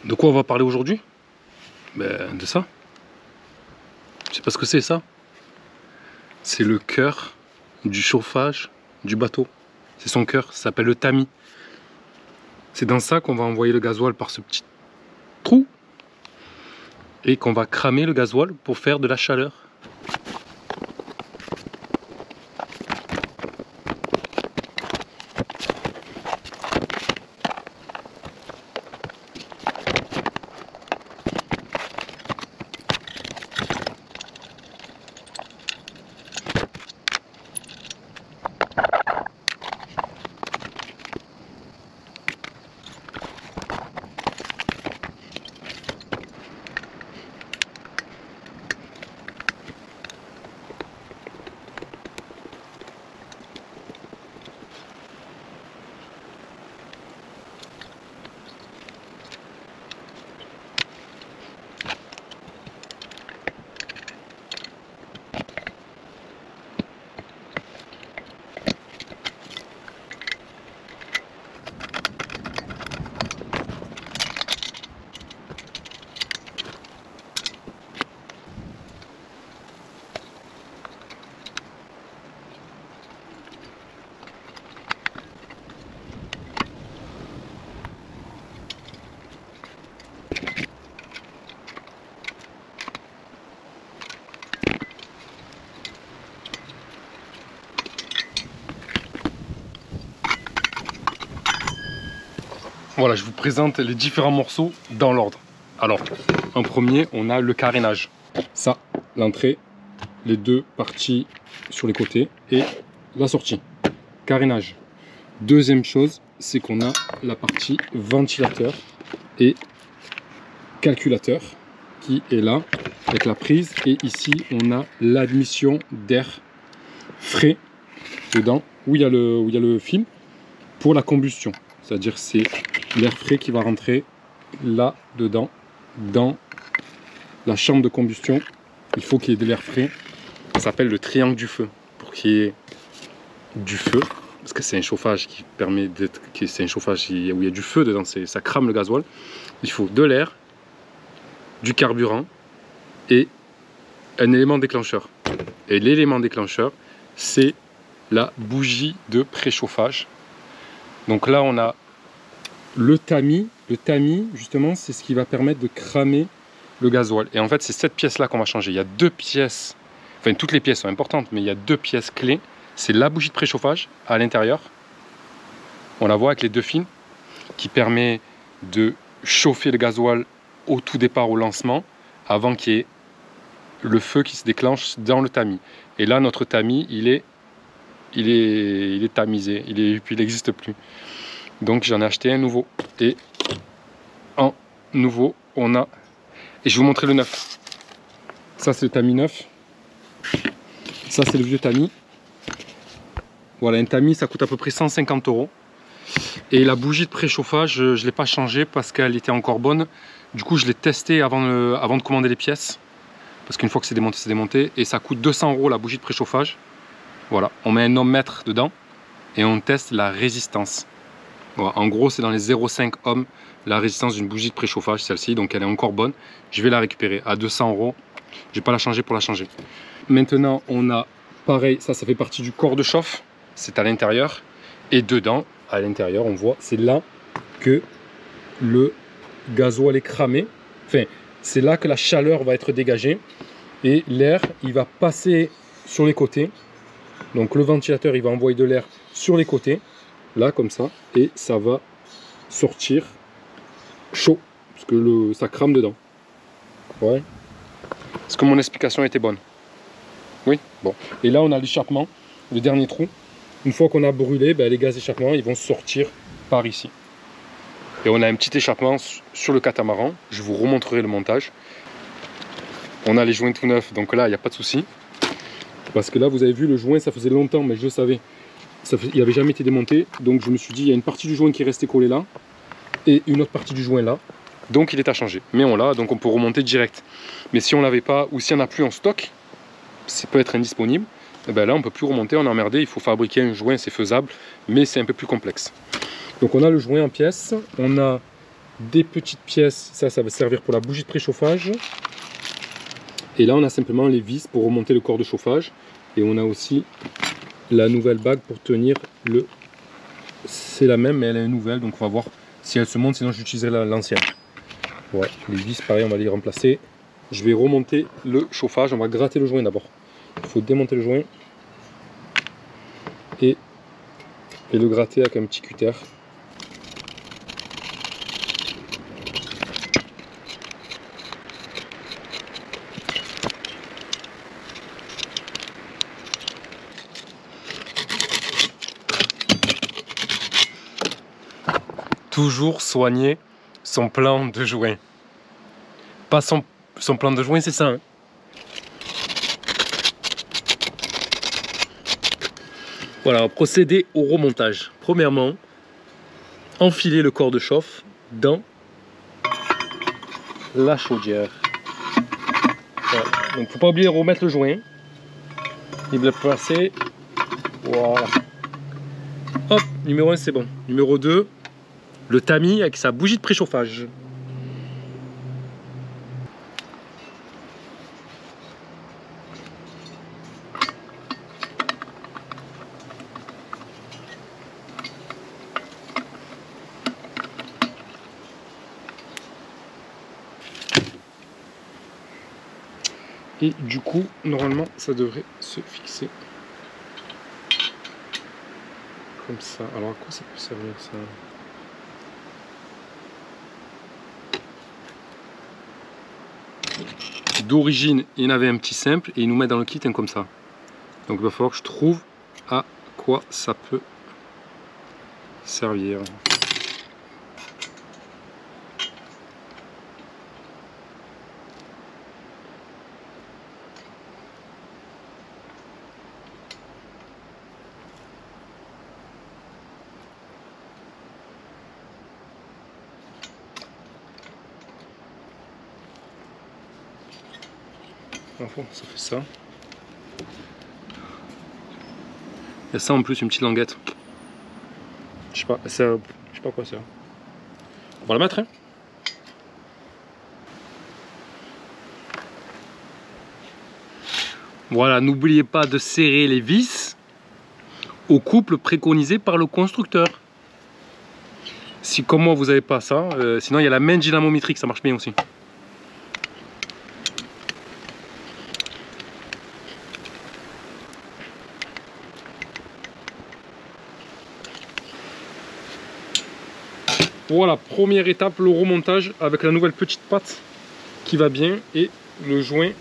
De quoi on va parler aujourd'hui? Ben, de ça. Je sais pas ce que c'est ça. C'est le cœur du chauffage du bateau. C'est son cœur, ça s'appelle le tamis. C'est dans ça qu'on va envoyer le gasoil par ce petit trou et qu'on va cramer le gasoil pour faire de la chaleur. Voilà, je vous présente les différents morceaux dans l'ordre. Alors, en premier, on a le carénage. Ça, l'entrée, les deux parties sur les côtés et la sortie. Carénage. Deuxième chose, c'est qu'on a la partie ventilateur et calculateur qui est là avec la prise. Et ici, on a l'admission d'air frais dedans où il y a le fil pour la combustion. C'est-à-dire c'est l'air frais qui va rentrer là dedans dans la chambre de combustion. Il faut qu'il y ait de l'air frais. Ça s'appelle le triangle du feu pour qu'il y ait du feu parce que c'est un chauffage qui permet d'être, c'est un chauffage où il y a du feu dedans, ça crame le gasoil. Il faut de l'air, du carburant et un élément déclencheur. Et l'élément déclencheur, c'est la bougie de préchauffage. Donc là, on a le tamis. Le tamis, justement, c'est ce qui va permettre de cramer le gasoil. Et en fait, c'est cette pièce-là qu'on va changer. Il y a deux pièces, enfin toutes les pièces sont importantes, mais il y a deux pièces clés. C'est la bougie de préchauffage à l'intérieur. On la voit avec les deux fils qui permet de chauffer le gasoil au tout départ, au lancement, avant qu'il y ait le feu qui se déclenche dans le tamis. Et là, notre tamis, il est tamisé, puis il n'existe plus. Donc j'en ai acheté un nouveau. Et en nouveau, on a... Et je vais vous montrer le neuf. Ça, c'est le tamis neuf. Ça, c'est le vieux tamis. Voilà, un tamis, ça coûte à peu près 150 €. Et la bougie de préchauffage, je ne l'ai pas changée parce qu'elle était encore bonne. Du coup, je l'ai testée avant de commander les pièces. Parce qu'une fois que c'est démonté, c'est démonté. Et ça coûte 200 € la bougie de préchauffage. Voilà, on met un ohmmètre dedans et on teste la résistance. Voilà, en gros, c'est dans les 0,5 ohms la résistance d'une bougie de préchauffage, celle-ci. Donc elle est encore bonne. Je vais la récupérer à 200 €. Je vais pas la changer pour la changer. Maintenant, on a pareil, ça fait partie du corps de chauffe. C'est à l'intérieur. Et dedans, à l'intérieur, on voit, c'est là que le gasoil est cramé. Enfin, c'est là que la chaleur va être dégagée. Et l'air, il va passer sur les côtés. Donc le ventilateur, il va envoyer de l'air sur les côtés. Là, comme ça. Et ça va sortir chaud. Parce que ça crame dedans. Ouais. Est-ce que mon explication était bonne? Oui. Bon. Et là, on a l'échappement, le dernier trou. Une fois qu'on a brûlé, les gaz d'échappement, ils vont sortir par ici. Et on a un petit échappement sur le catamaran. Je vous remontrerai le montage. On a les joints tout neufs, donc là, il n'y a pas de souci. Parce que là, vous avez vu, le joint, ça faisait longtemps, mais je le savais. Il n'avait jamais été démonté. Donc je me suis dit, il y a une partie du joint qui est restée collée là. Et une autre partie du joint là. Donc il est à changer. Mais on l'a, donc on peut remonter direct. Mais si on ne l'avait pas, ou si on n'a plus en stock, ça peut être indisponible. Et là, on ne peut plus remonter, on est emmerdé. Il faut fabriquer un joint, c'est faisable. Mais c'est un peu plus complexe. Donc on a le joint en pièces. On a des petites pièces, ça va servir pour la bougie de préchauffage. Et là on a simplement les vis pour remonter le corps de chauffage. Et on a aussi la nouvelle bague pour tenir le... C'est la même mais elle est nouvelle, donc on va voir si elle se monte, sinon j'utiliserai l'ancienne. Ouais, les vis pareil on va les remplacer. Je vais remonter le chauffage, on va gratter le joint d'abord. Il faut démonter le joint et le gratter avec un petit cutter. Toujours soigner son plan de joint. Pas son plan de joint, c'est ça. Hein. Voilà, on va procéder au remontage. Premièrement, enfiler le corps de chauffe dans la chaudière. Voilà. Donc faut pas oublier de remettre le joint et de le placer. Voilà. Hop, numéro 1 c'est bon. Numéro 2, le tamis avec sa bougie de préchauffage. Et du coup, normalement, ça devrait se fixer. Comme ça. Alors à quoi ça peut servir ça? D'origine, il y en avait un petit simple et ils nous mettent dans le kit un comme ça. Donc il va falloir que je trouve à quoi ça peut servir. Enfin, ça fait ça. Il y a ça en plus, une petite languette. Je sais pas, je sais pas quoi c'est. On va la mettre, hein. Voilà, n'oubliez pas de serrer les vis au couple préconisé par le constructeur. Si comme moi vous n'avez pas ça, sinon il y a la main dynamométrique, ça marche bien aussi. Voilà, première étape, le remontage avec la nouvelle petite patte qui va bien et le joint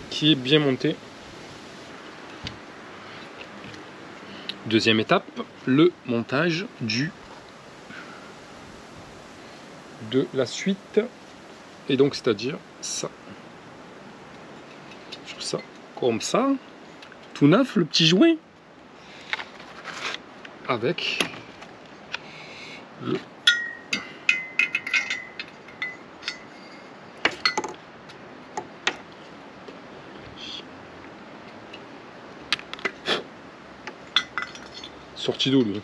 qui est bien monté. Deuxième étape, le montage de la suite. Et donc c'est-à-dire ça. Sur ça, comme ça. Tout neuf, le petit joint. Avec le... Sorti d'où lui?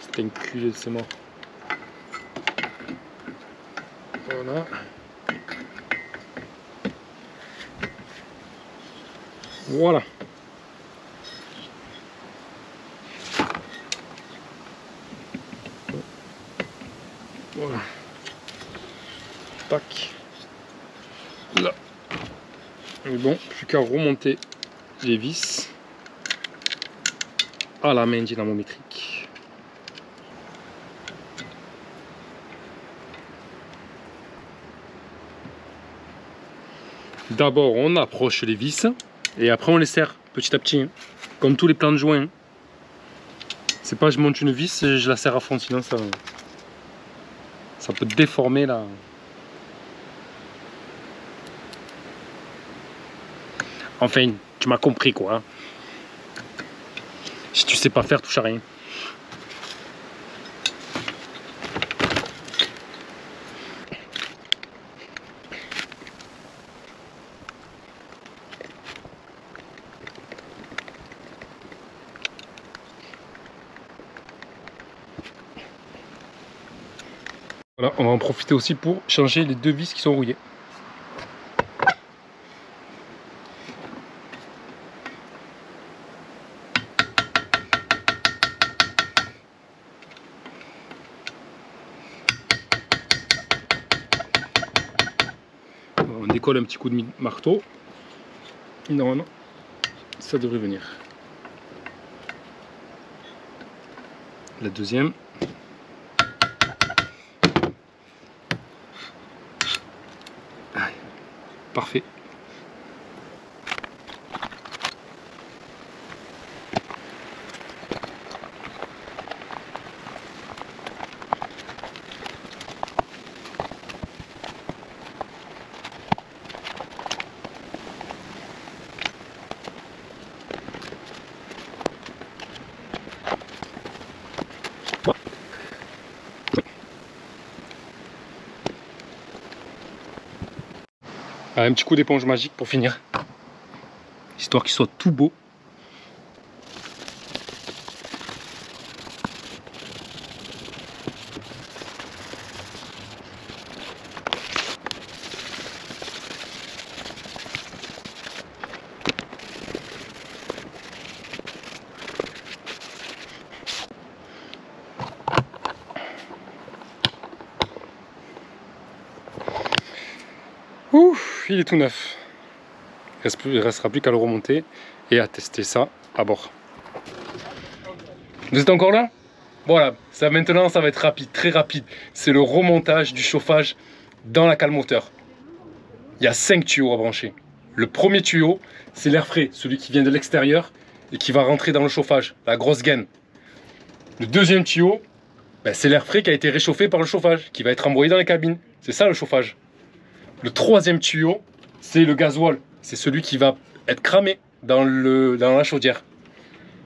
C'est un culé, c'est mort. Voilà. Voilà. Voilà. Tac. Là. Mais bon, plus qu'à remonter les vis à la main dynamométrique. D'abord, on approche les vis et après on les serre petit à petit, hein, comme tous les plans de joint. C'est pas je monte une vis et je la serre à fond, sinon ça peut déformer la... Enfin, tu m'as compris quoi. Si tu sais pas faire, touche à rien. Voilà, on va en profiter aussi pour changer les deux vis qui sont rouillées. On décolle un petit coup de marteau. Normalement, ça devrait venir. La deuxième. Parfait. Un petit coup d'éponge magique pour finir, histoire qu'il soit tout beau. Ouf, il est tout neuf. Il ne restera plus qu'à le remonter et à tester ça à bord. Vous êtes encore là? Voilà, ça maintenant ça va être rapide, très rapide. C'est le remontage du chauffage dans la cale moteur. Il y a 5 tuyaux à brancher. Le premier tuyau, c'est l'air frais, celui qui vient de l'extérieur et qui va rentrer dans le chauffage, la grosse gaine. Le deuxième tuyau, c'est l'air frais qui a été réchauffé par le chauffage, qui va être envoyé dans les cabines. C'est ça le chauffage. Le troisième tuyau, c'est le gasoil. C'est celui qui va être cramé dans la chaudière.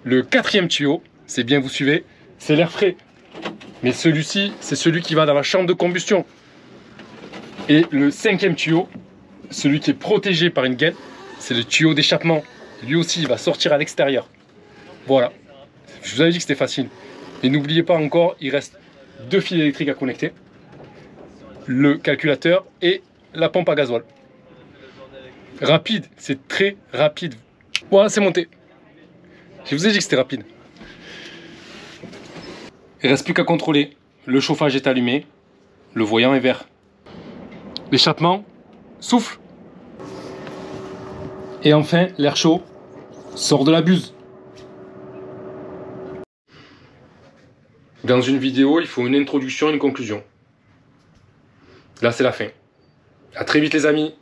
Le quatrième tuyau, c'est bien, vous suivez, c'est l'air frais. Mais celui-ci, c'est celui qui va dans la chambre de combustion. Et le cinquième tuyau, celui qui est protégé par une gaine, c'est le tuyau d'échappement. Lui aussi, il va sortir à l'extérieur. Voilà. Je vous avais dit que c'était facile. Et n'oubliez pas encore, il reste 2 fils électriques à connecter. Le calculateur et la pompe à gasoil. Rapide, c'est très rapide. Voilà, c'est monté. Je vous ai dit que c'était rapide. Il ne reste plus qu'à contrôler. Le chauffage est allumé. Le voyant est vert. L'échappement souffle. Et enfin, l'air chaud sort de la buse. Dans une vidéo, il faut une introduction et une conclusion. Là, c'est la fin. A très vite les amis.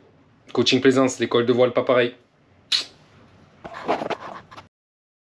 Coaching Plaisance, l'école de voile pas pareil.